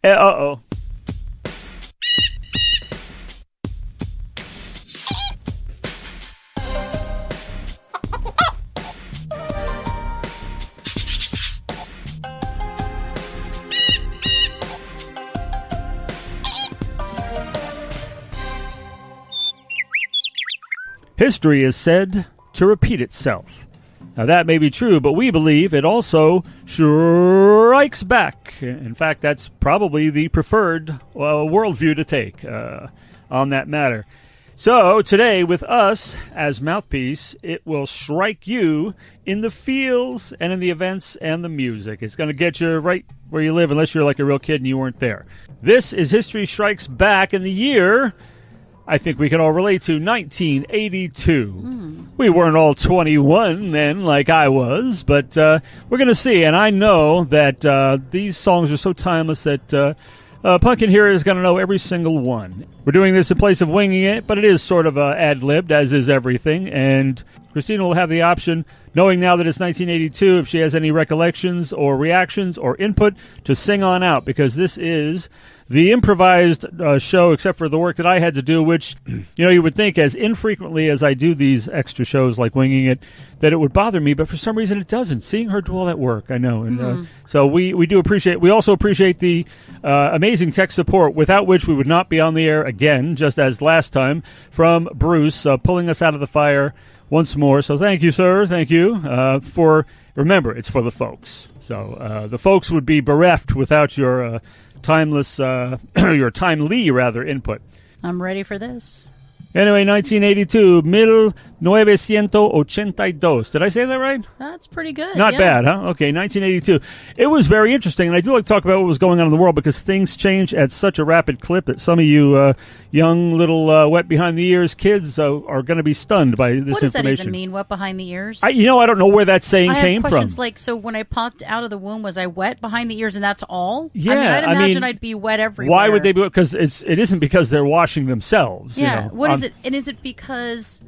Uh-oh. History is said to repeat itself. Now, that may be true, but we believe it also strikes back. In fact, that's probably the preferred worldview to take on that matter. So, today, with us as mouthpiece, it will strike you in the feels and in the events and the music. It's going to get you right where you live, unless you're like a real kid and you weren't there. This is History Strikes Back in the year, I think we can all relate to, 1982. We weren't all 21 then, like I was, but we're going to see. And I know that these songs are so timeless that Pumpkin here is going to know every single one. We're doing this in place of winging it, but it is sort of ad-libbed, as is everything. And Christina will have the option, knowing now that it's 1982, if she has any recollections or reactions or input, to sing on out, because this is the improvised show, except for the work that I had to do, which, you would think as infrequently as I do these extra shows like Winging It, that it would bother me, but for some reason it doesn't. Seeing her do all that work, I know. And so we do appreciate, we also appreciate the amazing tech support, without which we would not be on the air again, just as last time, from Bruce, pulling us out of the fire once more. So thank you, sir. Thank you remember, it's for the folks. So the folks would be bereft without your timeless, your timely, input. I'm ready for this. Anyway, 1982, 1982. Did I say that right? That's pretty good. Not bad, huh? Okay, 1982. It was very interesting, and I do like to talk about what was going on in the world, because things change at such a rapid clip that some of you young little wet behind the ears kids are going to be stunned by this information. What does that even mean, wet behind the ears? I don't know where that saying came from. I have questions like, so when I popped out of the womb, was I wet behind the ears and that's all? Yeah. I'd imagine I'd be wet everywhere. Why would they be wet? Because it isn't because they're washing themselves. Yeah. What is it? And is it because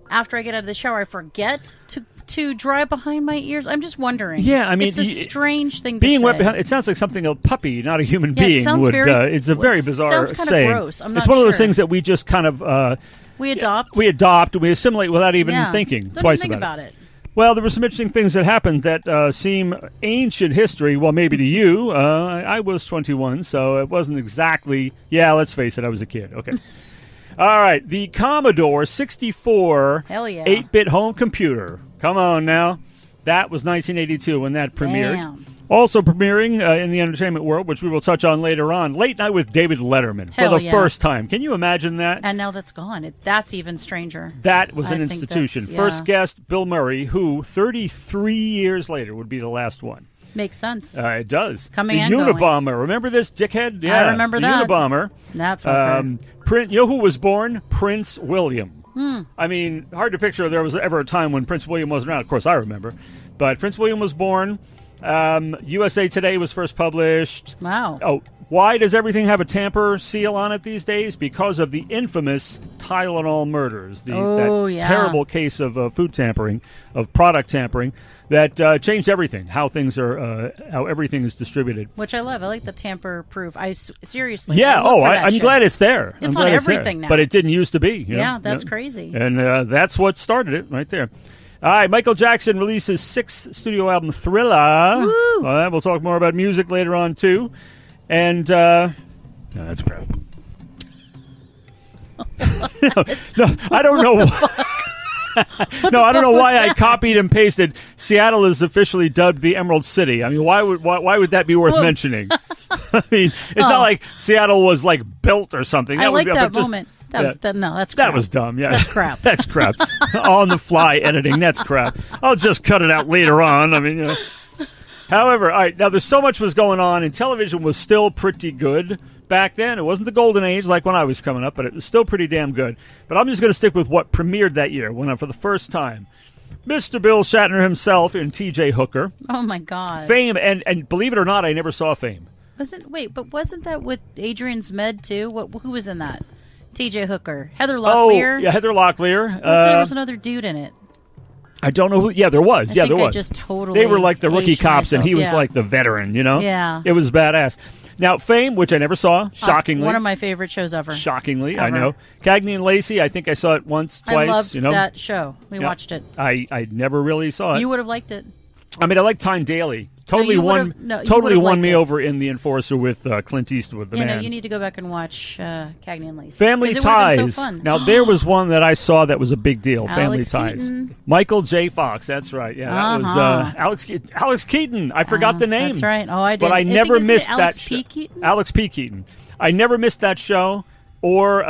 after I get out of the shower, I forget to dry behind my ears? I'm just wondering. Yeah, I mean, it's a strange thing to being say. wet behind. It sounds like something a puppy, not a human being, would. It's a very bizarre sounds saying. Gross. I'm not it's one of those sure. things that we just kind of we adopt, we assimilate without even thinking Don't twice even think about it. Well, there were some interesting things that happened that seem ancient history. Well, maybe to you. I was 21, so it wasn't exactly. Yeah, let's face it, I was a kid. Okay. All right, the Commodore 64 8-bit home computer. Come on now. That was 1982 when that premiered. Damn. Also premiering in the entertainment world, which we will touch on later on, Late Night with David Letterman for the first time. Can you imagine that? And now that's gone. That's even stranger. That was an institution. First guest, Bill Murray, who 33 years later would be the last one. Makes sense. It does. Coming the and Unabomber. going. Remember this dickhead? Yeah, I remember that. The Unabomber. That fucker. You know who was born? Prince William. I mean, hard to picture there was ever a time when Prince William wasn't around. Of course, I remember. But Prince William was born. USA Today was first published. Wow. Oh, why does everything have a tamper seal on it these days? Because of the infamous Tylenol murders. That terrible case of food tampering, of product tampering, that changed everything, how everything is distributed. Which I love. I like the tamper-proof. Seriously. Yeah, I'm glad it's there. It's on everything now. But it didn't used to be. Yeah, that's crazy. And that's what started it right there. All right, Michael Jackson releases 6th studio album, Thriller. Woo! We'll talk more about music later on, too. And, no, that's crap. No, I don't know. No, I don't know why I copied and pasted. Seattle is officially dubbed the Emerald City. I mean, why would that be worth mentioning? I mean, it's not like Seattle was like built or something. I like that moment. That's crap. That was dumb. Yeah, that's crap. That's crap. On the fly editing. That's crap. I'll just cut it out later on. I mean, However, all right. Now, there's so much was going on, and television was still pretty good back then. It wasn't the golden age like when I was coming up, but it was still pretty damn good. But I'm just going to stick with what premiered that year, when for the first time, Mr. Bill Shatner himself in T.J. Hooker. Oh my God. Fame, and believe it or not, I never saw Fame. Wasn't that with Adrian Zmed too? Who was in that? T.J. Hooker, Heather Locklear. Oh, yeah, Heather Locklear. There was another dude in it. I don't know who. Yeah, there was. There was. I just totally. They were like the rookie cops, myself. and he was like the veteran. Yeah. It was badass. Now, Fame, which I never saw, shockingly. One of my favorite shows ever. Shockingly, Ever. I know. Cagney and Lacey, I think I saw it once, twice. I loved you know? that show. We watched it. I never really saw it. You would have liked it. I mean, I like Tyne Daly. Totally you won. would've- no, you totally would've won liked me it. over in The Enforcer with Clint Eastwood, the You man. know, you need to go back and watch Cagney and Lacey. Family 'Cause it would've been Ties. so fun. Now, there was one that I saw that was a big deal. Family Alex Ties. Keaton. Michael J. Fox. That's right. Yeah, that was Alex Keaton. I forgot the name. That's right. Oh, I did. But I never missed Alex that P. show. Keaton? Alex P. Keaton. I never missed that show or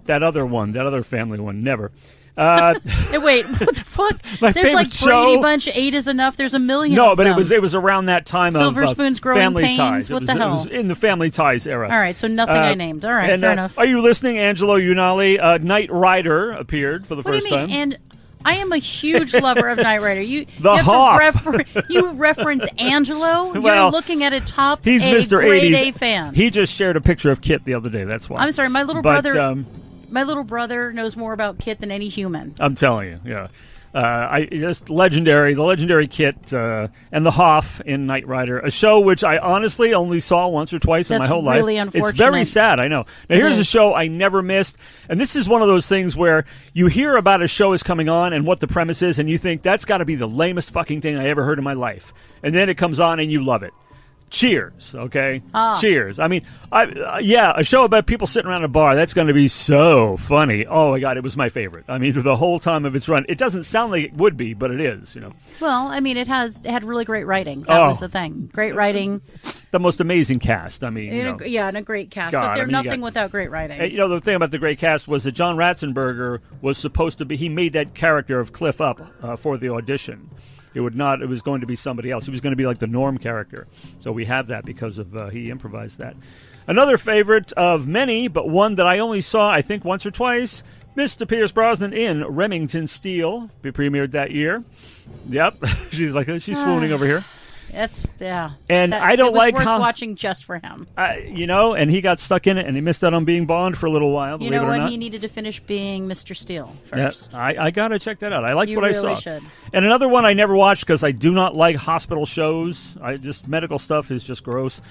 that other one, that other family one. Never. Hey, wait, what the fuck? My There's like favorite show- Brady Bunch, 8 is enough. There's a million. No, of but them. it was around that time Silver of Spoon's Growing Family Pains? Ties. What It the was, hell? It was in the Family Ties era. All right, so nothing I named. All right, and, fair enough. Are you listening? Angelo Unali, Knight Rider appeared for the What do first you mean? time. And I am a huge lover of Knight Rider. You The have Hoff. to you reference Angelo. You're Well, looking at a top He's A Mr. grade 80s. A fan. He just shared a picture of Kit the other day. That's why. I'm sorry, my little But, brother. My little brother knows more about Kit than any human. I'm telling you, yeah. Just legendary, the legendary Kit and the Hoff in Knight Rider, a show which I honestly only saw once or twice in my whole life. really It's unfortunate. very sad, I know. Now, here's a is. show I never missed, and this is one of those things where you hear about a show is coming on and what the premise is, and you think, that's got to be the lamest fucking thing I ever heard in my life. And then it comes on and you love it. Cheers, okay? Cheers. I mean, a show about people sitting around a bar, that's going to be so funny. Oh, my God, it was my favorite. I mean, the whole time of its run. It doesn't sound like it would be, but it is, you know. Well, I mean, it had really great writing. That was the thing. Great writing. The most amazing cast. I mean, you know. Yeah, and a great cast. God, but they're I mean, nothing without great writing. You know, the thing about the great cast was that John Ratzenberger was supposed to be, he made that character of Cliff up for the audition. It was going to be somebody else. He was going to be like the Norm character. So we have that because of he improvised that. Another favorite of many, but one that I only saw, I think, once or twice, Mr. Pierce Brosnan in Remington Steele. Be premiered that year. Yep. She's swooning over here. And I don't like worth how watching just for him. And he got stuck in it, and he missed out on being Bond for a little while. You believe know it or what? not. He needed to finish being Mr. Steele first. Yeah, I gotta check that out. I like You what I really saw. should. And another one I never watched because I do not like hospital shows. Medical stuff is just gross.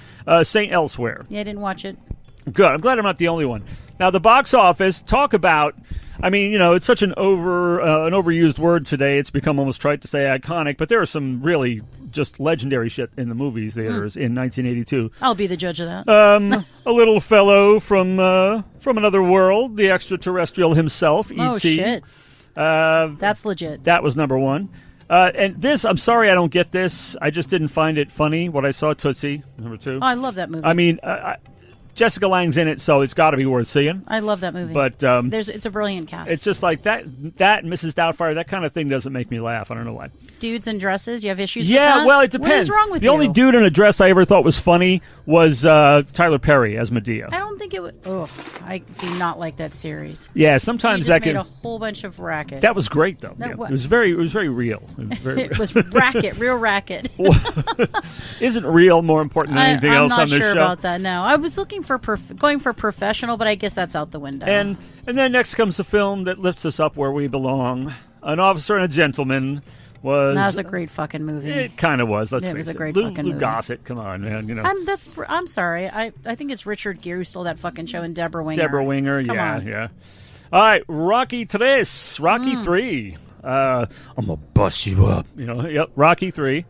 Saint Elsewhere. Yeah, I didn't watch it. Good. I'm glad I'm not the only one. Now, the box office, talk about, I mean, you know, it's such an overused word today. It's become almost trite to say iconic, but there are some really just legendary shit in the movies theaters in 1982. I'll be the judge of that. A little fellow from another world, the extraterrestrial himself, E.T. Oh, shit. That's legit. That was number one. And this, I'm sorry I don't get this. I just didn't find it funny, what I saw, Tootsie, number two. Oh, I love that movie. I mean, Jessica Lange's in it, so it's got to be worth seeing. I love that movie. But it's a brilliant cast. It's just like that Mrs. Doubtfire, that kind of thing doesn't make me laugh. I don't know why. Dudes in dresses, you have issues with Yeah, that? well, it depends. What is wrong with the you? only dude in a dress I ever thought was funny was Tyler Perry as Medea. I don't think it was... Ugh, I do not like that series. Yeah, sometimes He that just made can... a whole bunch of racket. That was great, though. No, Yeah. what? It was very real. It was racket, real racket. Isn't real more important than anything I'm else not on this sure show? about that. No, I was looking for going for professional, but I guess that's out the window. And then next comes a film that lifts us up where we belong. An Officer and a Gentleman was... that was a great fucking movie. It kind of was. Let's It face was a it. great Lou fucking movie. Gossett, come on, man. You know. I'm sorry. I think it's Richard Gere who stole that fucking show, and Deborah Winger. Deborah Winger, Come yeah, on. yeah. All right, Rocky Tres, Rocky 3. I'm gonna bust you up. You know, yep, Rocky 3.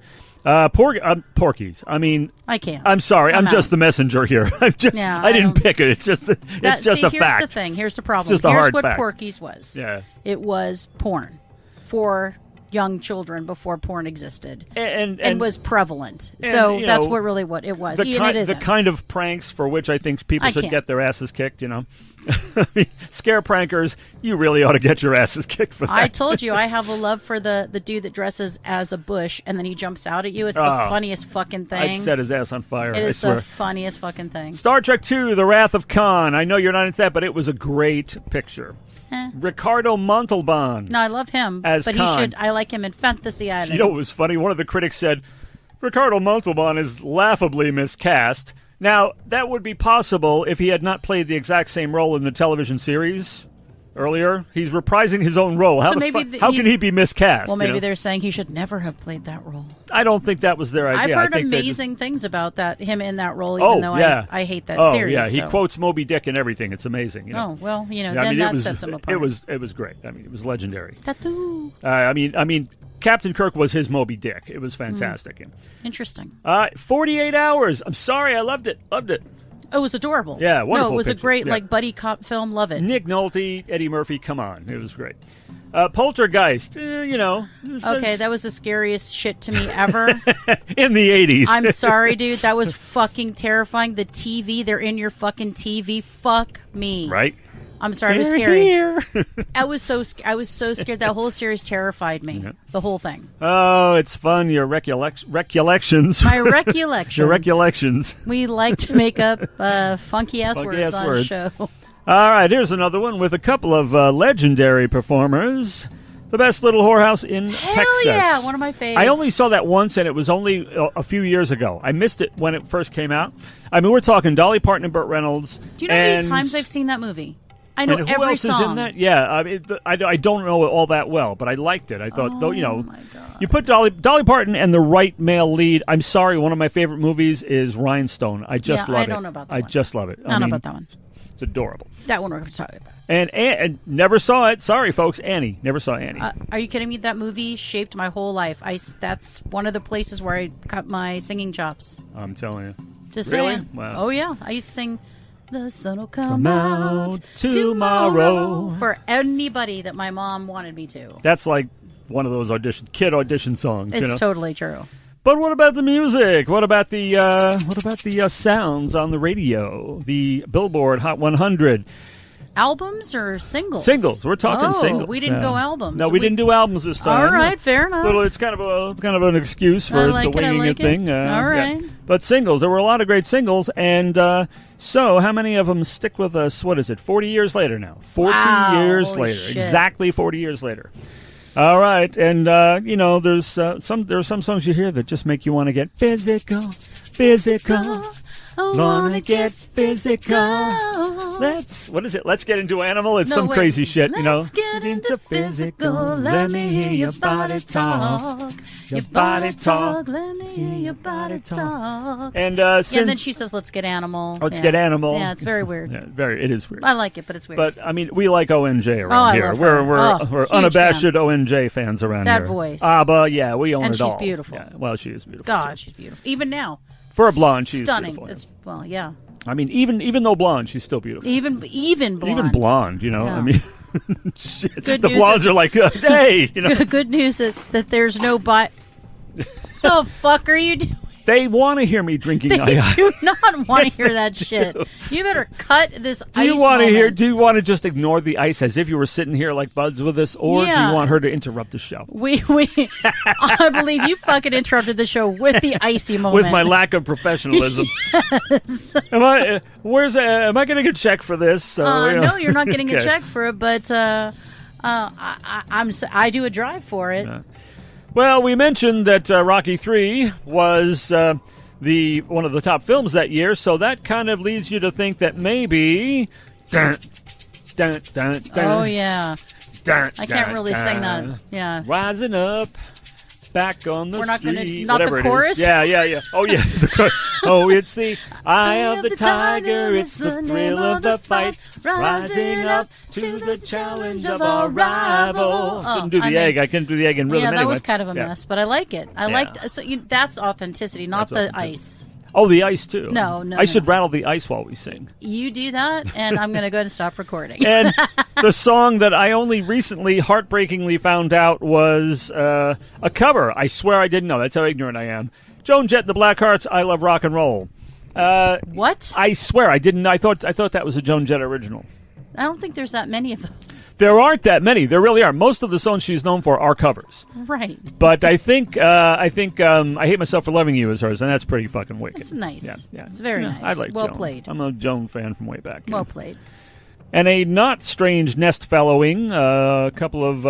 Porky's. I mean, I can't. I'm sorry. I'm out. just the messenger here. I didn't pick it. It's just a Here's fact. the thing. Here's the problem. It's just a Here's hard what fact. Porky's was. Yeah. It was porn for young children before porn existed And was prevalent. and, So you that's know, what it was. The kind of pranks for which I think people I should can't. get their asses kicked, you know. I mean, scare prankers, you really ought to get your asses kicked for that. I told you I have a love for the dude that dresses as a bush and then he jumps out at you. It's the funniest fucking thing. I'd set his ass on fire, It I is swear. the funniest fucking thing. Star Trek II, The Wrath of Khan. I know you're not into that, but it was a great picture. Ricardo Montalban. No, I love him, As but Khan. I like him in Fantasy Island. You know what was funny? One of the critics said, Ricardo Montalban is laughably miscast. Now, that would be possible if he had not played the exact same role in the television series. earlier. He's reprising his own role. How can he be miscast? Well, maybe they're saying he should never have played that role. I don't think that was their idea. I've heard amazing things about him in that role, even though I hate that series. Oh, yeah, he quotes Moby Dick and everything. It's amazing. Oh, well, then that sets him apart. It was great. I mean, it was legendary. Tattoo. I mean, Captain Kirk was his Moby Dick. It was fantastic. Interesting. 48 Hours. I'm sorry, I loved it. Oh, it was adorable. Yeah, wonderful. No, it was picture. a great buddy cop film. Love it. Nick Nolte, Eddie Murphy. Come on, it was great. Poltergeist. Okay, that was the scariest shit to me ever. In the 80s. I'm sorry, dude. That was fucking terrifying. The TV. They're in your fucking TV. Fuck me. Right. I'm sorry, it was scary. Here. I was so scared. That whole series terrified me. Yeah. The whole thing. Oh, it's fun. Your recollections. My recollections. Your recollections. We like to make up funky ass words on the show. All right, here's another one with a couple of legendary performers. The Best Little Whorehouse in Texas. Yeah, one of my faves. I only saw that once, and it was only a few years ago. I missed it when it first came out. I mean, we're talking Dolly Parton and Burt Reynolds. Do you know how many times I've seen that movie? I know and every who else song. is in that? Yeah, I mean, I don't know it all that well, but I liked it. I thought, my God. You put Dolly Parton and the right male lead. I'm sorry, one of my favorite movies is Rhinestone. I just love it. I don't know about that one. I just love it. I don't know about that one. It's adorable. That one we're going to talk about. And never saw it. Sorry, folks. Annie. Never saw Annie. Are you kidding me? That movie shaped my whole life. That's one of the places where I got my singing chops. I'm telling you. Just really? saying. Wow. Oh, yeah. I used to sing... The sun will come out tomorrow. For anybody that my mom wanted me to. That's like one of those kid audition songs. It's totally true. But what about the music? What about the sounds on the radio? The Billboard Hot 100. Albums or singles? Singles. We're talking singles. We didn't go albums. No, we didn't do albums this time. All right, fair enough. It's kind of an excuse for it's a winging it thing. All right. Yeah. But singles, there were a lot of great singles, and so how many of them stick with us? What is it? 40 years later now. 40 years Holy later, shit. exactly 40 years later. All right, and there's some songs you hear that just make you want to get physical. Wanna get physical. Let's get into Animal. It's some crazy shit, Let's get into physical. Let me hear your body talk. Your body talk. Let me hear your body talk. And then she says, "Let's get Animal." Let's get Animal. Yeah, it's very weird. It is weird. I like it, but it's weird. But I mean, we like ONJ around here. love her. We're unabashed ONJ fans around here. That voice. But yeah, we own it all. And she's beautiful. Yeah, well, she is beautiful. God, she's beautiful. Even now. For a blonde, she's stunning. beautiful. Yeah. I mean, even though blonde, she's still beautiful. Even blonde. Even blonde, Yeah. I mean, shit. Good the news blondes are like, hey, Good news is that there's no The fuck are you doing? They want to hear me drinking They ice. do not want to hear that do. shit. You better cut this Do you ice want to moment. Do you want to just ignore the ice as if you were sitting here like buds with us, or do you want her to interrupt the show? I believe you fucking interrupted the show with the icy moment. With my lack of professionalism. Yes. Am I going to get checked for this? No, you're not getting Okay. a check for it, but I do a drive for it. Well, we mentioned that Rocky III was one of the top films that year, so that kind of leads you to think that maybe... Oh, yeah. I can't really sing that. Yeah. Rising up, back on the We're not gonna- street. not the whatever it chorus? is. Yeah. Oh, yeah. The chorus. Oh, it's the eye of the tiger. It's the thrill of the fight. Rising up to the challenge of our rival. Couldn't do the egg. I couldn't do the egg in rhythm anyway. That was kind of a mess, but I like it. I Yeah. liked that's authenticity, not That's the authenticity. ice. Oh, the ice, too. No. I should rattle the ice while we sing. You do that, and I'm going to go ahead and stop recording. And the song that I only recently heartbreakingly found out was a cover. I swear I didn't know. That's how ignorant I am. Joan Jett and the Blackhearts, I Love Rock and Roll. What? I swear I didn't. I thought that was a Joan Jett original. I don't think there's that many of those. There aren't that many. There really are. Most of the songs she's known for are covers. Right. But I think I Hate Myself for Loving You is hers, and that's pretty fucking wicked. It's nice. Yeah. It's very nice. I like well Joan. played. I'm a Joan fan from way back. Well played. And a not strange nest fellowing, a couple of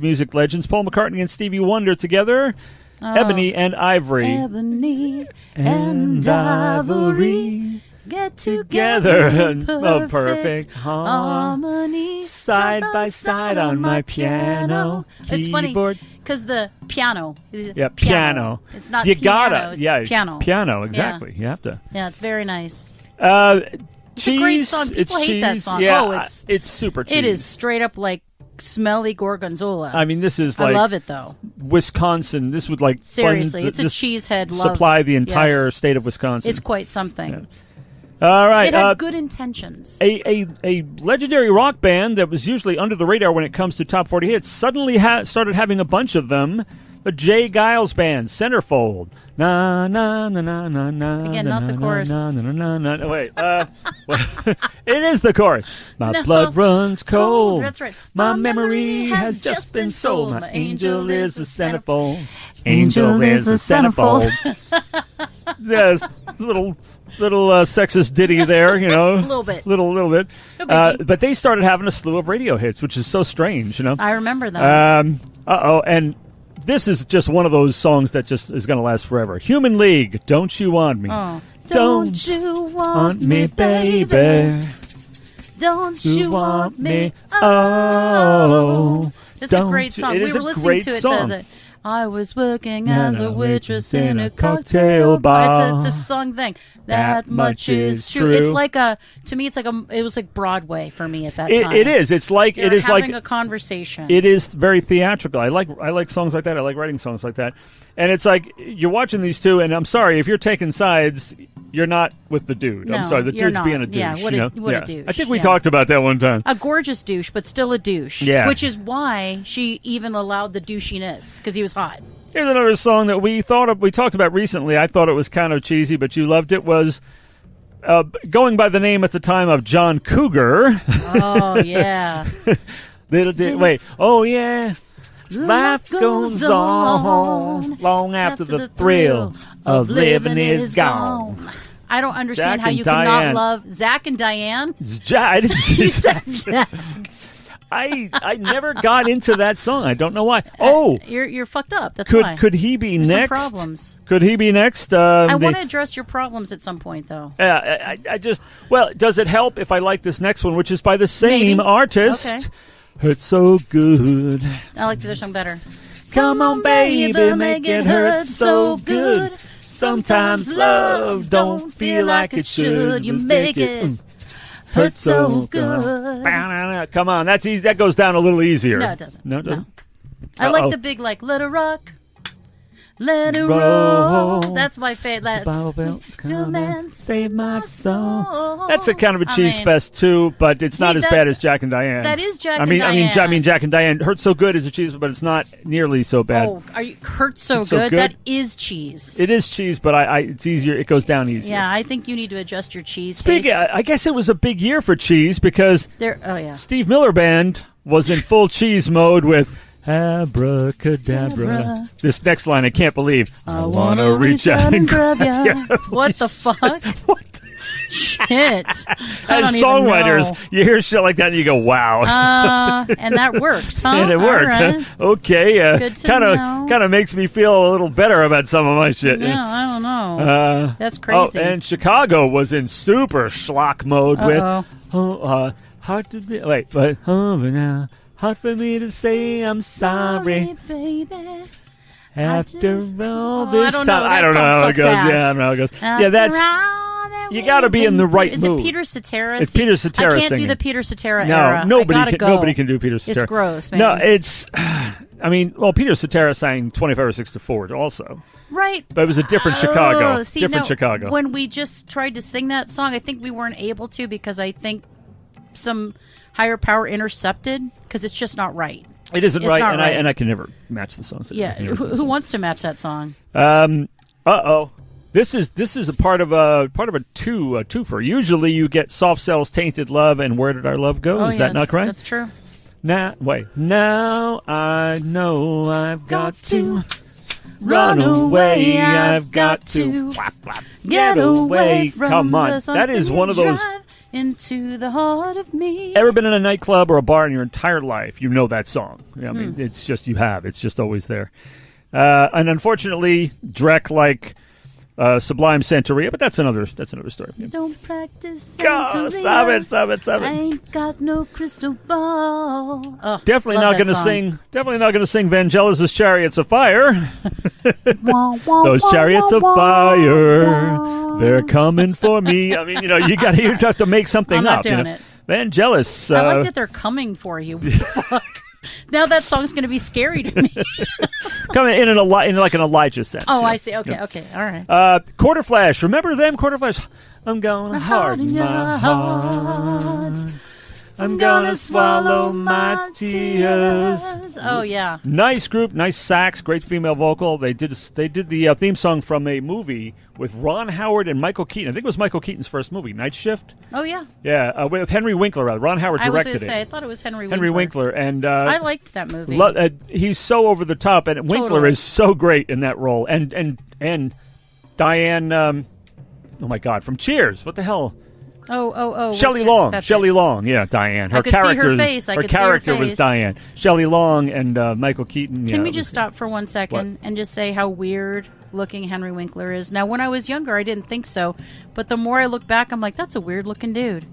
music legends, Paul McCartney and Stevie Wonder together, Ebony and Ivory. Ebony and Ivory. get together in perfect harmony, side by side on my piano It's funny keyboard. because the piano. Yeah, piano. It's not you piano, gotta, it's yeah, piano. Piano, exactly. You have to. Yeah, it's very nice. It's a great song. People hate cheese. that song. Yeah, Oh, it's super cheese. It is straight up like smelly gorgonzola. I mean, this is like I love it though. Wisconsin. This would like Seriously, fund it's a cheesehead. Supply the entire Yes. state of Wisconsin. It's quite something. Yeah. All right. It had good intentions. A legendary rock band that was usually under the radar when it comes to top 40 hits suddenly started having a bunch of them. The Jay Giles Band, Centerfold. Na na na na na na. Again, not the chorus. Na, na, na, na, na. Wait, it is the chorus. My No. blood runs cold. That's right. My memory has just been sold. My angel is a centerfold. Angel is a centerfold. Yes, little sexist ditty there, you know. A little bit. Little bit. No biggie. But they started having a slew of radio hits, which is so strange, you know. I remember that. And this is just one of those songs that just is going to last forever. Human League, Don't You Want Me? Oh. Don't you want me, baby. Don't you want me? Oh. It's a great song. It We is were a listening great to it. song. I was working as a waitress in a cocktail bar. It's a song thing. That much is true. It's like to me, it was like Broadway for me at that time. It is. It's like You're having a conversation. It is very theatrical. I like songs like that. I like writing songs like that. And it's like you're watching these two, and I'm sorry if you're taking sides, you're not with the dude. No, I'm sorry, the you're dude's not. being a douche. Yeah, what a douche. I think we talked about that one time. A gorgeous douche, but still a douche. Yeah. Which is why she even allowed the douchiness, because he was hot. Here's another song that we talked about recently. I thought it was kind of cheesy, but you loved it. Was going by the name at the time of John Cougar. Oh yeah. Wait. Oh yeah. Life goes on long after the thrill of living is gone. I don't understand Zach how and you could Diane. not love Zach and Diane. I didn't say You said Zach. Zach. I never got into that song. I don't know why. Oh, You're fucked up. That's why. could he be There's next? some problems. Could he be next? I want to address your problems at some point, though. I just does it help if I like this next one, which is by the same Maybe. artist? Okay. Hurts so good. I like the other song better. Come on, baby, make it hurt so good. Sometimes love don't feel like it should. You make it hurt so good. Come on, that's easy. That goes down a little easier. No, it doesn't. No, it doesn't. I like the big, let it rock. Let it roll. That's my favorite. Bible belt, Come and save my soul. soul. That's a kind of a cheese I mean, fest too, but it's not as bad as Jack and Diane. That is Jack I mean, and Diane. I mean, Jack and Diane hurt so good is a cheese, but it's not nearly so bad. Oh, are you hurt so So good? good? That is cheese. It is cheese, but it's easier. It goes down easier. Yeah, I think you need to adjust your cheese. Speaking, I guess it was a big year for cheese because Oh yeah. Steve Miller Band was in full cheese mode with Abracadabra. This next line I can't believe. I want to reach out and grab ya. Yeah. What the fuck? What? Shit. I As don't even songwriters, know. you hear shit like that and you go, wow. And that works, huh? And it worked. All right. Huh? Okay. Good to Kind know. of makes me feel a little better about some of my shit. Yeah, I don't know. That's crazy. Oh, and Chicago was in super schlock mode Uh-oh. with hard to be. Wait, but now hard for me to say I'm sorry. Baby. After all I this don't time, know. I don't know how it goes. Yeah, I don't know how it goes. Yeah, that's. You got to be in the right Is mood. it Peter Cetera? It's Peter Cetera I can't singing. do the Peter Cetera No, era. nobody Go. can do Peter Cetera. It's gross, man. No, it's. I mean, well, Peter Cetera sang 24 Hours 6 to 4 also. Right. But it was a different Chicago. See, Different no, Chicago. When we just tried to sing that song, I think we weren't able to because I think some higher power intercepted because it's just not right. It isn't It's right, not and right. I can never match the songs. Yeah. Who wants to match that song? This is a part of a twofer. Usually you get Soft Cells, Tainted Love, and Where Did Our Love Go? Is that not correct? That's true. Now I know I've got to run away. I've got to get away. from Come on, the that is one of those. drive into the heart of me. Ever been in a nightclub or a bar in your entire life? You know that song. I mean, it's just you have. It's just always there. And unfortunately, Drek, like Sublime Santeria, but that's another story. Don't practice Go, Santeria. stop it. I ain't got no crystal ball. Oh, Definitely not going to sing Vangelis' Chariots of Fire. Those chariots of fire, they're coming for me. I mean, you have to make something I'm not up. doing it. Vangelis. I like that they're coming for you. Fuck. Now that song's going to be scary to me. Coming in like an Elijah sense. Oh, I see. Okay, all right. Quarter Flash. Remember them? Quarter Flash. I'm going hard in my heart. I'm gonna swallow my tears. Oh yeah. Nice group, nice sax, great female vocal. They did the theme song from a movie with Ron Howard and Michael Keaton. I think it was Michael Keaton's first movie, Night Shift. Oh yeah. Yeah, with Henry Winkler. Ron Howard directed I thought it was Henry Winkler, and I liked that movie. He's so over the top, and Winkler is so great in that role. And Diane, oh my God, from Cheers. What the hell? Oh. Shelley Long. Shelley Long. Yeah, Diane. I could see her face. Her character was Diane. Shelley Long and Michael Keaton. Can we just stop for 1 second and just say how weird looking Henry Winkler is? Now, when I was younger, I didn't think so. But the more I look back, I'm like, that's a weird looking dude.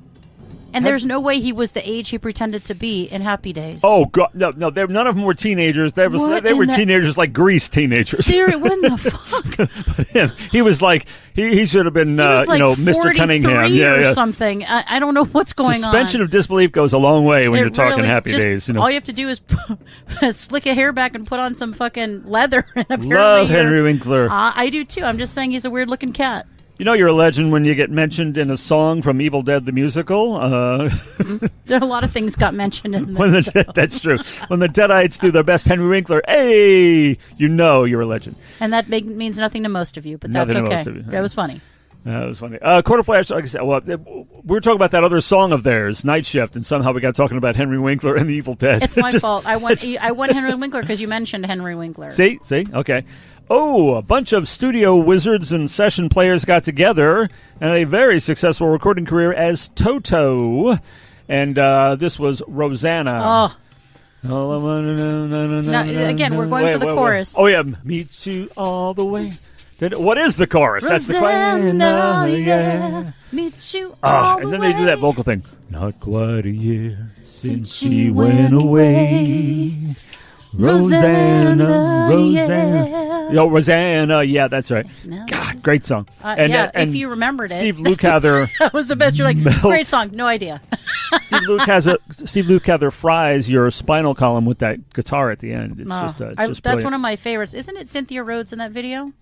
And there's no way he was the age he pretended to be in Happy Days. Oh, God. No, none of them were teenagers. They were teenagers like Grease teenagers. Seriously, what the fuck? He was like, he should have been, Mr. Cunningham. Or something. I don't know what's going on. Suspension of disbelief goes a long way when you're talking Happy Days. All you have to do is slick a hair back and put on some fucking leather. And love Henry Winkler. I do, too. I'm just saying he's a weird looking cat. You know you're a legend when you get mentioned in a song from Evil Dead the Musical. There are a lot of things got mentioned in this. That's true. When the Deadites do their best Henry Winkler, hey, you're a legend. And that means nothing to most of you, but that's okay. That was funny. That was funny. Quarter Flash, like I said, we were talking about that other song of theirs, Night Shift, and somehow we got talking about Henry Winkler and the Evil Dead. It's my fault. I want Henry Winkler because you mentioned Henry Winkler. See? Okay. Oh, a bunch of studio wizards and session players got together and a very successful recording career as Toto. And this was Rosanna. Oh. Again, we're going for the chorus. Oh, yeah. Meet you all the way. What is the chorus? Rosanna, that's the question. Yeah. Meet you all the way. And then they do that vocal thing. Not quite a year since she went away. Rosanna. Yeah. Yo, Rosanna. Yeah, that's right. No, God, great song. And if you remembered it. Steve Lukather. That was the best. You're like, great song. No idea. Steve Lukather fries your spinal column with that guitar at the end. It's just that's brilliant. one of my favorites. Isn't it Cynthia Rhodes in that video?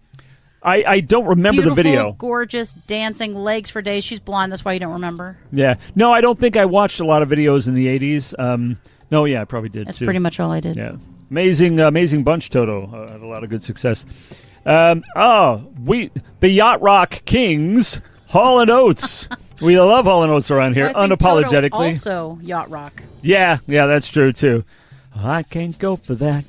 I don't remember Beautiful, the video. Gorgeous, dancing, legs for days. She's blonde. That's why you don't remember. Yeah. No, I don't think I watched a lot of videos in the 80s. No, yeah, I probably did, That's too. pretty much all I did. Yeah. Amazing bunch, Toto. Had a lot of good success. The Yacht Rock Kings, Hall & Oates. We love Hall & Oates around here, unapologetically. Toto also Yacht Rock. Yeah, that's true, too. I can't go for that.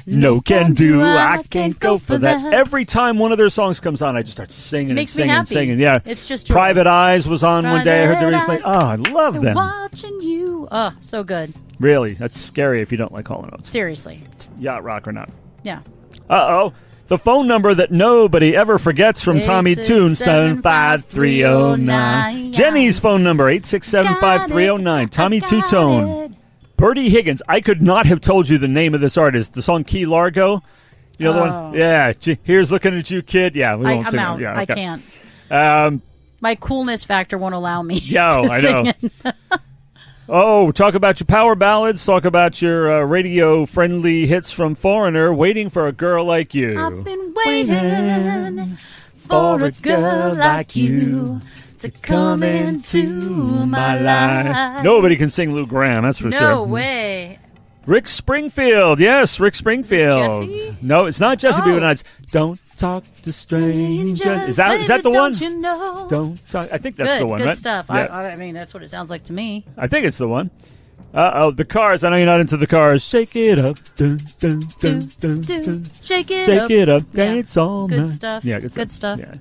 No can do. I can't go for that. Every time one of their songs comes on, I just start singing and singing. Yeah, it's just Private Eyes was on one day. I heard the radio like, I love them. Watching you. Oh, so good. Really, that's scary if you don't like Hall & Oates. Seriously, Yacht Rock or not. Yeah. The phone number that nobody ever forgets from Tommy Tune, 75309. Jenny's phone number, 8675309. Tommy Two-Tone. Bertie Higgins. I could not have told you the name of this artist. The song Key Largo. You know the one? Yeah. Here's looking at you, kid. Yeah, we won't I'm sing out. it. Yeah, I okay. can't. My coolness factor won't allow me. I know. Talk about your power ballads. Talk about your radio-friendly hits from Foreigner. Waiting for a girl like you. I've been waiting for a girl like you to come into my life. Nobody can sing Lou Gramm, that's for sure. No way. Rick Springfield. Yes, Rick Springfield. Jesse? No, it's not Jesse B. Nights. Don't talk to strangers. Is that the one? Don't you know? Don't talk. I think that's the one, good right? Stuff. Yeah. I mean, that's what it sounds like to me. I think it's the one. The Cars. I know you're not into the Cars. Shake it up. Dun, dun, dun, dun, dun. Shake it up. Yeah. It's all Good night. stuff. Yeah, good stuff. Yeah.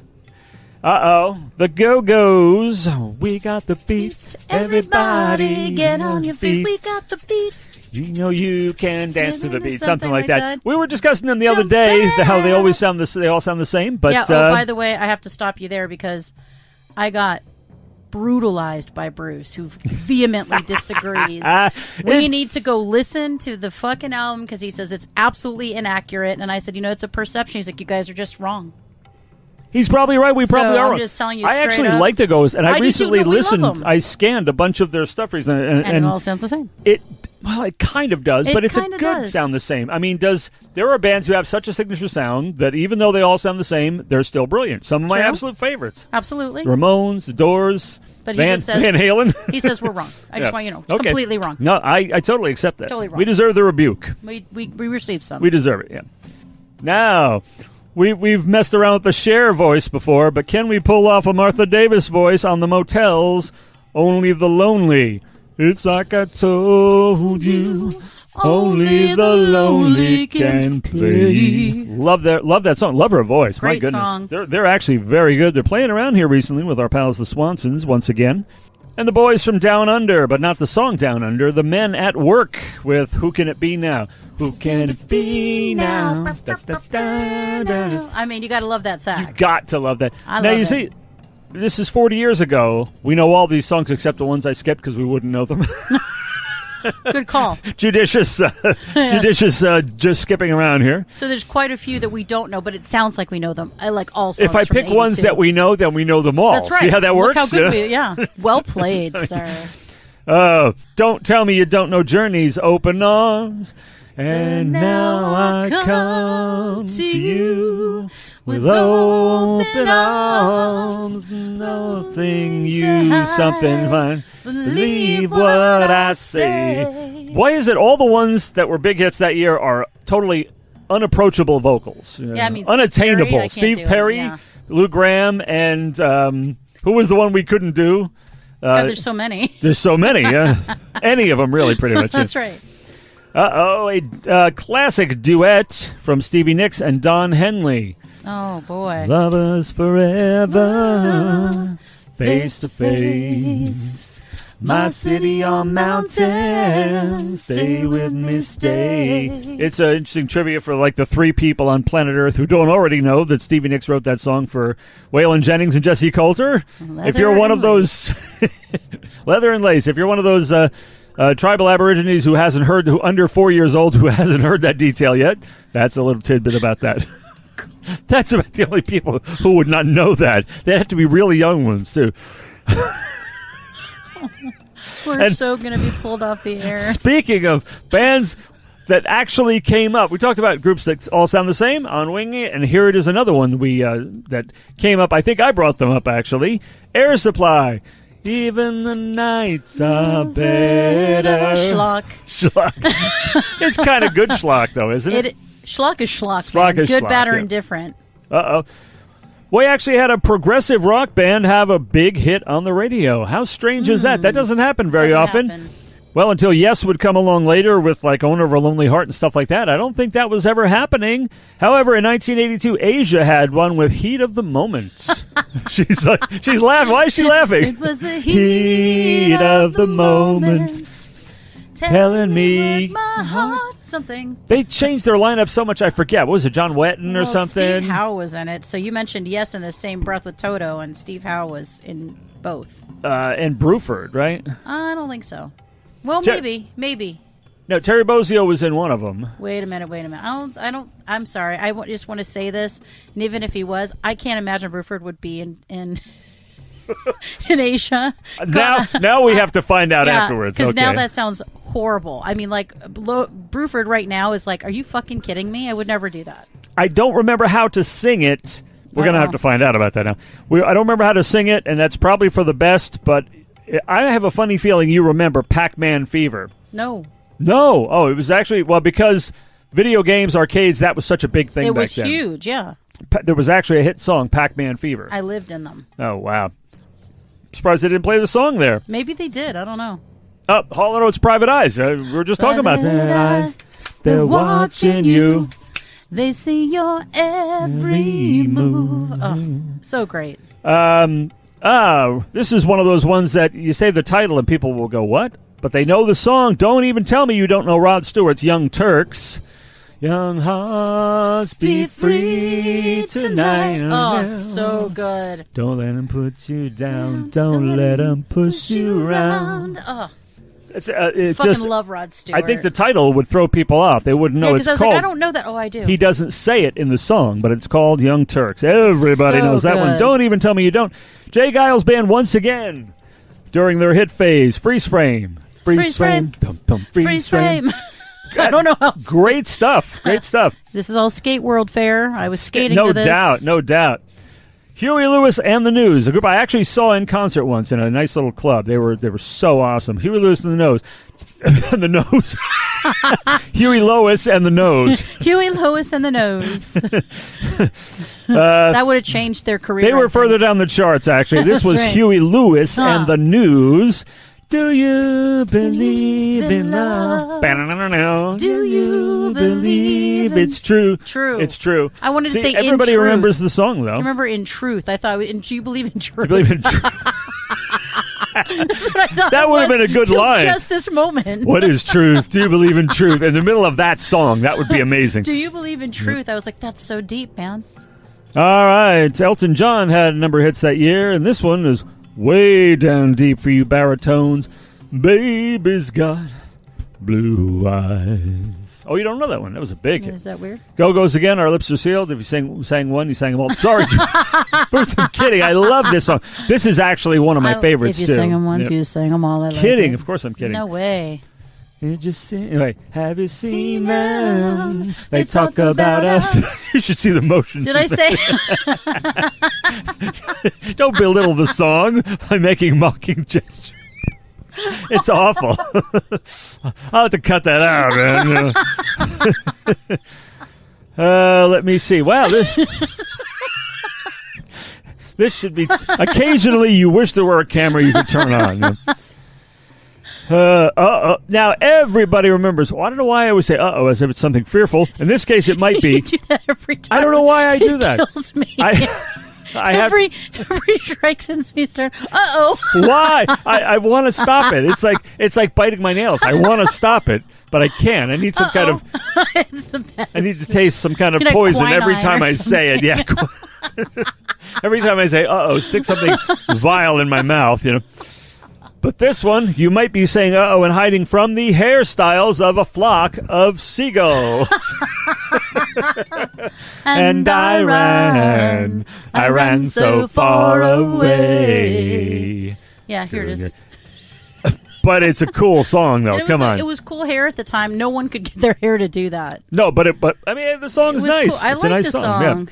The Go-Go's. We got the beat. Everybody get on your feet. We got the beat. You know you can dance to the beat. Something like that. We were discussing them the other day, how they all sound the same. But yeah. Oh, by the way, I have to stop you there because I got brutalized by Bruce, who vehemently disagrees. We need to go listen to the fucking album because he says it's absolutely inaccurate. And I said, it's a perception. He's like, you guys are just wrong. He's probably right. We probably are. I'm just telling you I straight actually up. like the Go's, and I recently listened. Love them. I scanned a bunch of their stuff recently, and it all sounds the same. It kind of does, but it's a good sound the same. I mean, there are bands who have such a signature sound that even though they all sound the same, they're still brilliant. Some of my absolute favorites. Absolutely. The Ramones, the Doors, but Van Halen. He says we're wrong. I just want you to know. Okay. Completely wrong. No, I totally accept that. Totally wrong. We deserve the rebuke. We received some. We deserve it, yeah. Now, we've messed around with the Cher voice before, but can we pull off a Martha Davis voice on the Motels? Only the Lonely. It's like I told you, only the lonely can play. Love that song. Love her voice. Great My goodness. Song. They're actually very good. They're playing around here recently with our pals the Swansons once again. And the boys from Down Under, but not the song Down Under, the Men at Work with Who Can It Be Now? Who can it be now? Da, da, da, da. I mean, you got to love that sax. You got to love that. I now, love you it. see, this is 40 years ago. We know all these songs except the ones I skipped because we wouldn't know them. Good call. Judicious, just skipping around here. So there's quite a few that we don't know, but it sounds like we know them. I like all songs If I from pick 82. ones that we know, then we know them all. That's right. See how that works? Look how good we yeah. Well played, sir. Don't tell me you don't know Journey's Open Arms. And now I come to you with open arms. Nothing you something fine. Believe what I say. Why is it all the ones that were big hits that year are totally unapproachable vocals? Yeah, I mean, unattainable. Steve Perry, Lou Gramm, and who was the one we couldn't do? God, there's so many. There's so many. Yeah, any of them really, pretty much. That's right. A classic duet from Stevie Nicks and Don Henley. Oh, boy. Lovers forever, face to face. My city on mountain, stay with me, stay. It's an interesting trivia for like the three people on planet Earth who don't already know that Stevie Nicks wrote that song for Waylon Jennings and Jesse Coulter. If you're one of those, Leather and Lace, if you're one of those tribal Aborigines who under 4 years old, who hasn't heard that detail yet, that's a little tidbit about that. That's about the only people who would not know that. They have to be really young ones, too. We're so going to be pulled off the air. Speaking of bands that actually came up, we talked about groups that all sound the same on Wing It, and here it is another one that came up. I think I brought them up, actually. Air Supply. Even the nights are better. Schlock. It's kind of good schlock, though, isn't it? Schlock is schlock. Schlock is good, schlock, bad, or yeah. indifferent. Uh-oh. We actually had a progressive rock band have a big hit on the radio. How strange is that? That doesn't happen very often. Well, until Yes would come along later with like Owner of a Lonely Heart and stuff like that. I don't think that was ever happening. However, in 1982, Asia had one with Heat of the Moment. She's laughing. Why is she laughing? It was the heat of the moment. Telling me my heart something. They changed their lineup so much I forget. What was it, John Wetton or something? Steve Howe was in it. So you mentioned Yes in the same breath with Toto, and Steve Howe was in both. And Bruford, right? I don't think so. Well, maybe. No, Terry Bozzio was in one of them. Wait a minute. I don't. I'm sorry. Just want to say this, and even if he was, I can't imagine Bruford would be in in Asia. Now we have to find out afterwards. Because okay. now that sounds horrible. I mean, like Bruford right now is like, are you fucking kidding me? I would never do that. I don't remember how to sing it. We're going to have to find out about that now. I don't remember how to sing it, and that's probably for the best, but I have a funny feeling you remember Pac-Man Fever. No. Oh, it was actually, because video games, arcades, that was such a big thing back then. It was huge, yeah. There was actually a hit song, Pac-Man Fever. I lived in them. Oh, wow. Surprised they didn't play the song there. Maybe they did. I don't know. Oh, Hall & Oates' Private Eyes. We were just talking about that. Eyes, they're watching you. They see your every move. Oh, so great. This is one of those ones that you say the title and people will go, what? But they know the song. Don't even tell me you don't know Rod Stewart's Young Turks. Young hearts be free tonight. Oh, so good. Don't let them put you down. Don't let them push you around. Oh. It's fucking just, love Rod Stewart. I think the title would throw people off. They wouldn't know it's called. Like, I don't know that. Oh, I do. He doesn't say it in the song, but it's called Young Turks. Everybody knows that one. Don't even tell me you don't. Jay Giles Band once again during their hit phase. Freeze frame. Freeze frame. Freeze frame. I don't know how. Great stuff. Great stuff. This is all Skate World Fair. I was skating to this. No doubt. Huey Lewis and the News, a group I actually saw in concert once in a nice little club. They were so awesome. Huey Lewis and the Nose. The Nose. Huey Lewis and the Nose. Huey Lewis and the Nose. That would have changed their career. They were further down the charts, actually. This was right. Huey Lewis and the News. Do you believe in love? Do you believe it's true? True. It's true. I wanted to say everybody in truth. Remembers the song, though. I remember In Truth. I thought, do you believe in truth? You believe in truth. That's what I thought. That would have been a good line. Just this moment. What is truth? Do you believe in truth? In the middle of that song, that would be amazing. Do you believe in truth? I was like, that's so deep, man. All right. Elton John had a number of hits that year, and this one is way down deep for you baritones. Baby's got blue eyes. Oh, you don't know that one? That was a big hit. Is that weird? Go-Go's again. Our lips are sealed. If you sang one, you sang them all. Sorry, I'm kidding. I love this song. This is actually one of my favorites, too. If you sang them once, you sang them all. Kidding. Of course I'm kidding. No way. Anyway, have you seen them? They talk about us. You should see the motion. Did I say? Don't belittle the song by making mocking gestures. It's awful. I'll have to cut that out, man. Let me see. Wow, this should be. Occasionally, you wish there were a camera you could turn on. Now, everybody remembers. Well, I don't know why I always say "uh-oh" as if it's something fearful. In this case, it might be. You do that every time. I don't know why I do that. It kills me. Every Shrike sends me start. Uh-oh. Why? I want to stop it. It's like biting my nails. I want to stop it, but I can't. I need some kind of. It's the best. I need to taste some kind of poison every time I say it. Yeah. Every time I say "uh-oh," stick something vile in my mouth. But this one, you might be saying "uh-oh" and hiding from the hairstyles of a flock of seagulls. And I ran so far away. Yeah, here it is. But it's a cool song, though. Come on. It was cool hair at the time. No one could get their hair to do that. No, but I mean, the song is nice. Cool. I like the nice song.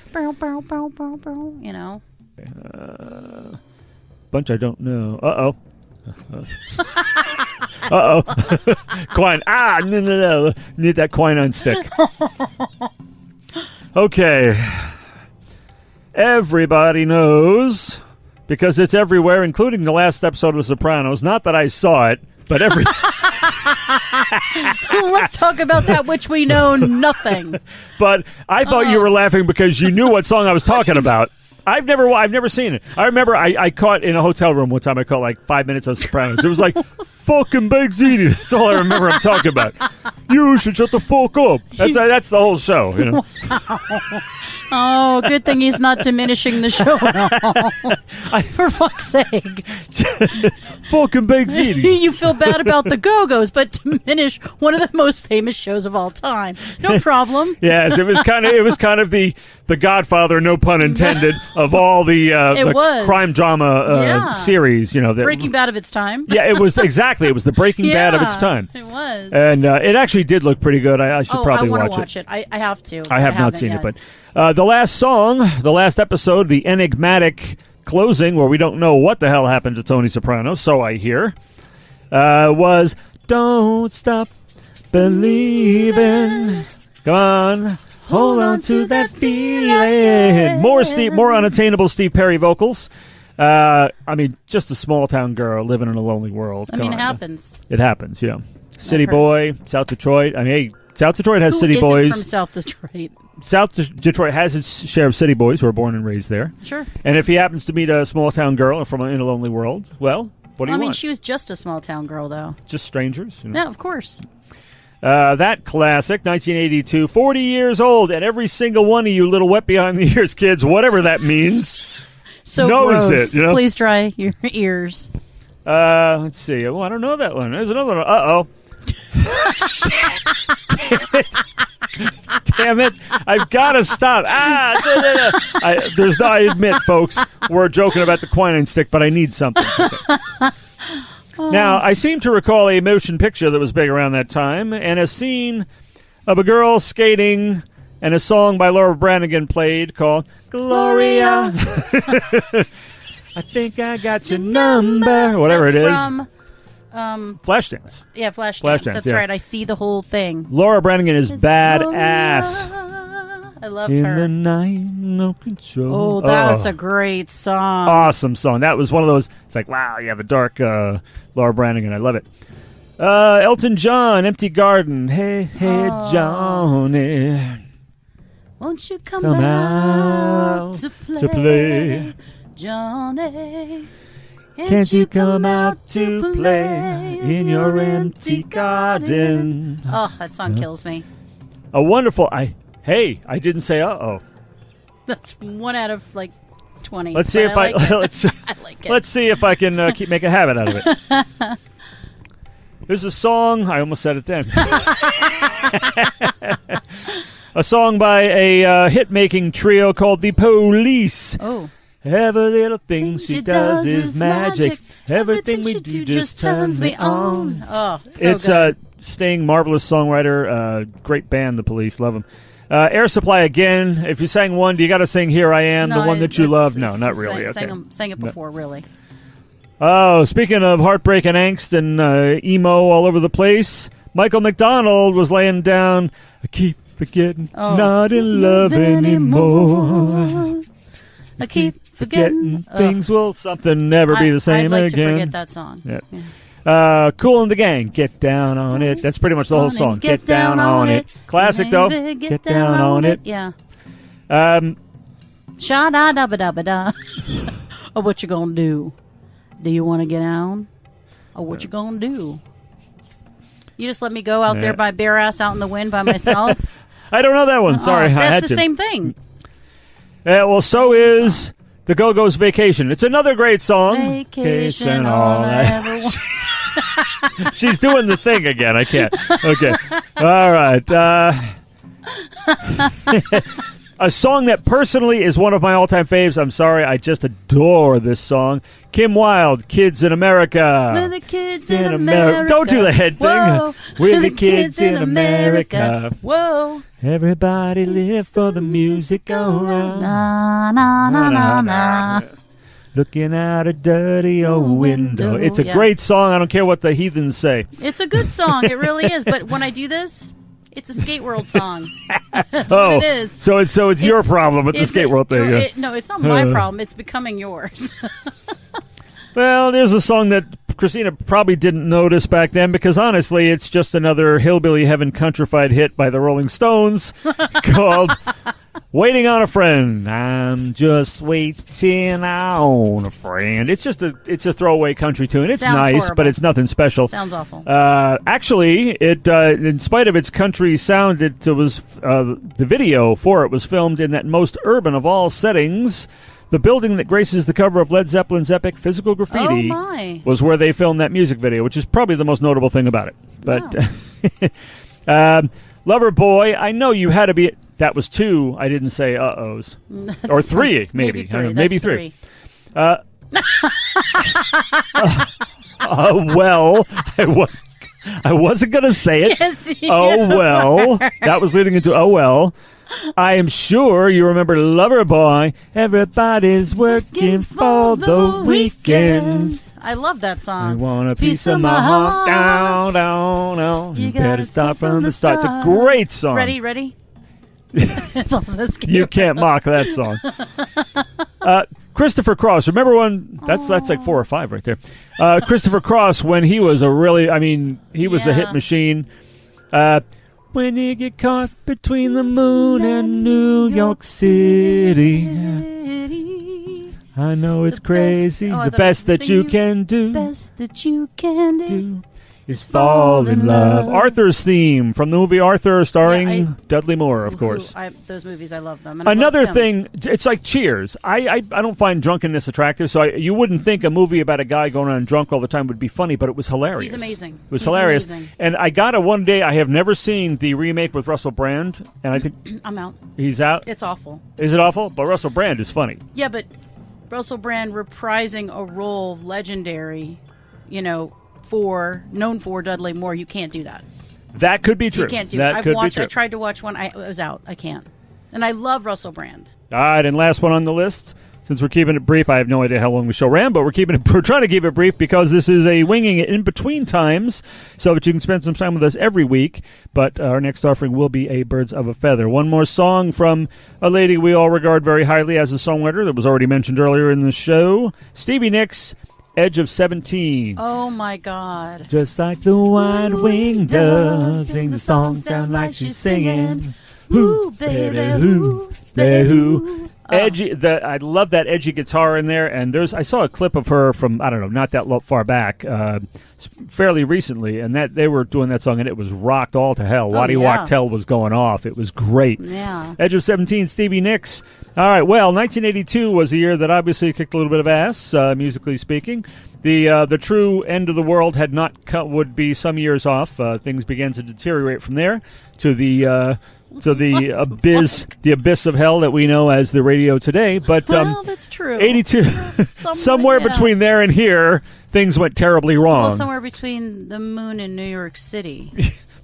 Yeah. Bunch I don't know. Uh-oh. Uh-oh. Quine. No. Need that quinine stick. Okay. Everybody knows, because it's everywhere, including the last episode of The Sopranos. Not that I saw it, but every... Let's talk about that which we know nothing. But I thought you were laughing because you knew what song I was talking about. I've never seen it. I remember I caught in a hotel room one time. I caught like 5 minutes of Sopranos. It was like fucking Big Ziti. That's all I remember. I'm talking about. You should shut the fuck up. That's the whole show. Wow. Oh, good thing he's not diminishing the show at all. For fuck's sake. Fucking Big Ziti. You feel bad about the Go-Go's, but diminish one of the most famous shows of all time. No problem. Yes, it was kind of the Godfather, no pun intended, of all the crime drama series. Breaking Bad of its time. Yeah, it was exactly. It was the Breaking Bad of its time. It was, and it actually did look pretty good. I should probably watch it. I have to. I have not seen it, but the last song, the last episode, the enigmatic closing, where we don't know what the hell happened to Tony Soprano, so I hear, was "Don't Stop Believing." Come on, hold on to that feeling. More unattainable Steve Perry vocals. I mean, just a small town girl living in a lonely world. It happens. It happens, City boy, South Detroit. I mean, hey, South Detroit has Who city isn't boys. from South Detroit? South Detroit has its share of city boys who are born and raised there. Sure. And if he happens to meet a small-town girl from in a lonely world, well, what do you I mean, want? she was just a small-town girl, though. Just strangers? You know? Yeah, of course. That classic, 1982, 40 years old, and every single one of you little wet behind the ears kids, whatever that means, So knows gross. it. You know? Please dry your ears. Let's see. Oh, I don't know that one. There's another one. Uh-oh. Damn it. I've got to stop. I admit, folks, we're joking about the quinine stick, but I need something. Okay. Now, I seem to recall a motion picture that was big around that time, and a scene of a girl skating and a song by Laura Branigan played called Gloria. I think I got your number. Whatever it is. From Flashdance. Yeah, Flashdance. That's yeah. right. I see the whole thing. Laura Branigan is badass. I loved In her. the night, no control. Oh, that's a great song. Awesome song. That was one of those. It's like, wow, you have a dark Laura Branigan. I love it. Elton John, Empty Garden. Hey, hey, Johnny. Won't you come out to to play. Johnny? Can't you come out to play in your empty garden? Oh, that song kills me. A wonderful. I didn't say uh-oh. That's 1 out of like 20. Let's see if I like it. I like it. Let's see if I can make a habit out of it. There's a song. I almost said it then. A song by a hit-making trio called The Police. Oh. Every little thing she does is magic. Everything we do just turns me on. Oh, so it's good. Sting, marvelous songwriter, great band, The Police, love them. Air Supply again. If you sang one, do you got to sing "Here I Am," the one that you love? No, not really. Sang it before, really. Oh, speaking of heartbreak and angst and emo all over the place, Michael McDonald was laying down. I keep forgetting, not in love anymore. I keep forgetting things will something never be the same I'd like again. to forget that song. Yeah. Cool and the Gang, Get Down on It. That's pretty much the whole song. Get down on it. Classic though. Get down on it. Yeah. Sha-da-da-ba-da-ba-da. Oh, what you gonna do? Do you want to get down? Oh, what you gonna do? You just let me go out there by bare ass out in the wind by myself? I don't know that one. Sorry, I had to. That's the same thing. Yeah, well, so is The Go-Go's Vacation. It's another great song. Vacation all I ever want. She's doing the thing again. I can't. Okay. All right. A song that personally is one of my all-time faves. I'm sorry. I just adore this song. Kim Wilde, Kids in America. We're the kids in America. Don't do the head thing. Whoa. We're the kids in America. Whoa. Everybody live for the music go round. Na, na, na, na, na. Looking out a dirty old window. It's a great song. I don't care what the heathens say. It's a good song. It really is. But when I do this, it's a Skate World song. That's what it is. So it's your problem with the Skate World thing. No, it's not my problem. It's becoming yours. Well, there's a song that Christina probably didn't notice back then because, honestly, it's just another hillbilly heaven countrified hit by the Rolling Stones called Waiting on a Friend. I'm just waiting on a friend. It's just a throwaway country tune. It's Sounds nice, horrible. but it's nothing special. Sounds awful. Actually, it in spite of its country sound, it was the video for it was filmed in that most urban of all settings. The building that graces the cover of Led Zeppelin's epic Physical Graffiti was where they filmed that music video, which is probably the most notable thing about it. But Lover Boy, I know you had to be. That was 2. I didn't say uh-ohs. Or 3, maybe. Maybe 3. Well, I wasn't going to say it. Yes, oh, well. That was leading into oh, well. I am sure you remember Lover Boy. Everybody's working for the weekend. I love that song. I want a piece of my heart. Down, down, down. You better start from the start. It's a great song. Ready? It's also a You can't mock that song. Christopher Cross. Remember when? That's like 4 or 5 right there. Christopher Cross, when he was he was a hit machine. when you get caught between the moon and New York City. I know it's crazy. The best that you can do. Best that you can do. Is fall in love. Arthur's theme from the movie Arthur, starring Dudley Moore, of course. Those movies, I love them. And another I love thing, it's like Cheers. I don't find drunkenness attractive, so you wouldn't think a movie about a guy going around drunk all the time would be funny, but it was hilarious. He's amazing. It was hilarious. Amazing. And I got it one day. I have never seen the remake with Russell Brand, and I think I'm out. He's out. It's awful. Is it awful? But Russell Brand is funny. Yeah, but Russell Brand reprising a role legendary, known for Dudley Moore, you can't do that. That could be true. You can't do that. I tried to watch one. I was out. I can't. And I love Russell Brand. All right, and last one on the list. Since we're keeping it brief, I have no idea how long the show ran, but we're trying to keep it brief because this is a winging it in between times so that you can spend some time with us every week. But our next offering will be a Birds of a Feather. One more song from a lady we all regard very highly as a songwriter that was already mentioned earlier in the show, Stevie Nicks, Edge of 17. Oh, my God. Just like the wide-winged dove, sing the song sound like she's singing. Who, baby, who, baby, who. Edgy, I love that edgy guitar in there, and I saw a clip of her from, I don't know, not that far back, fairly recently, and that they were doing that song, and it was rocked all to hell. Waddy Wachtel was going off. It was great. Yeah. Edge of 17, Stevie Nicks. All right, well, 1982 was a year that obviously kicked a little bit of ass, musically speaking. The true end of the world had not would be some years off. Things began to deteriorate from there to the abyss of hell that we know as the radio today. But that's true. 82, somewhere between there and here, things went terribly wrong. Well, somewhere between the moon and New York City.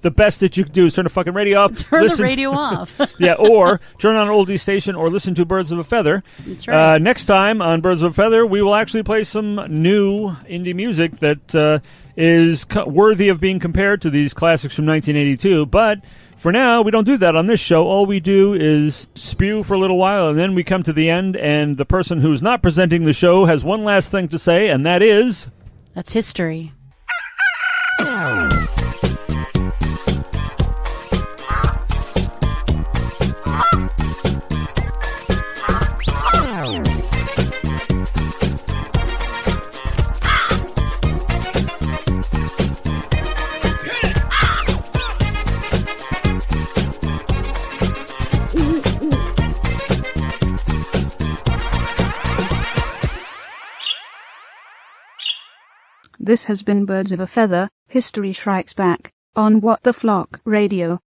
The best that you could do is turn the fucking radio off. Turn the radio off. Yeah, or turn on an oldie station or listen to Birds of a Feather. That's right. Next time on Birds of a Feather, we will actually play some new indie music that is worthy of being compared to these classics from 1982. But for now, we don't do that on this show. All we do is spew for a little while, and then we come to the end, and the person who's not presenting the show has one last thing to say, and that is... That's history. This has been Birds of a Feather, History Strikes Back, on What the Flock Radio.